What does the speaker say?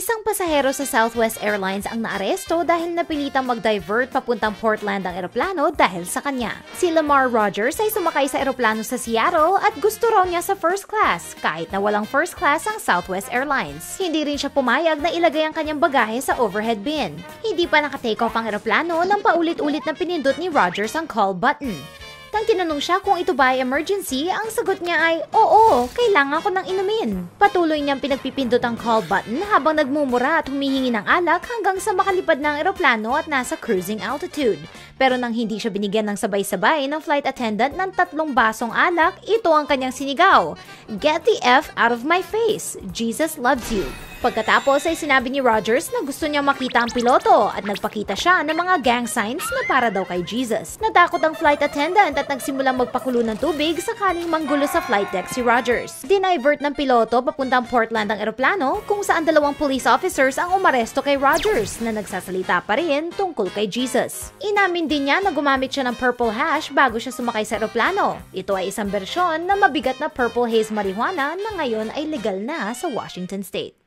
Isang pasahero sa Southwest Airlines ang naaresto dahil napilitang mag-divert papuntang Portland ang eroplano dahil sa kanya. Si Lamar Rogers ay sumakay sa eroplano sa Seattle at gusto raw niya sa first class kahit na walang first class ang Southwest Airlines. Hindi rin siya pumayag na ilagay ang kanyang bagahe sa overhead bin. Hindi pa naka-take off ang eroplano nang paulit-ulit na pinindot ni Rogers ang call button. Nang tinanong siya kung ito ba ay emergency, ang sagot niya ay, oo, kailangan ko ng inumin. Patuloy niyang pinagpipindot ang call button habang nagmumura at humihingi ng alak hanggang sa makalipad na ang eroplano at nasa cruising altitude. Pero nang hindi siya binigyan ng sabay-sabay ng flight attendant ng 3 basong alak, ito ang kanyang sinigaw, "Get the F out of my face! Jesus loves you!" Pagkatapos ay sinabi ni Rogers na gusto niya makita ang piloto at nagpakita siya ng mga gang signs na para daw kay Jesus. Natakot ang flight attendant at nagsimulang magpakulo ng tubig sakaling manggulo sa flight deck si Rogers. Dinivert ng piloto papuntang Portland ang eroplano kung saan 2 police officers ang umaresto kay Rogers na nagsasalita pa rin tungkol kay Jesus. Inamin din niya na gumamit siya ng purple hash bago siya sumakay sa eroplano. Ito ay isang bersyon na mabigat na purple haze marijuana na ngayon ay legal na sa Washington State.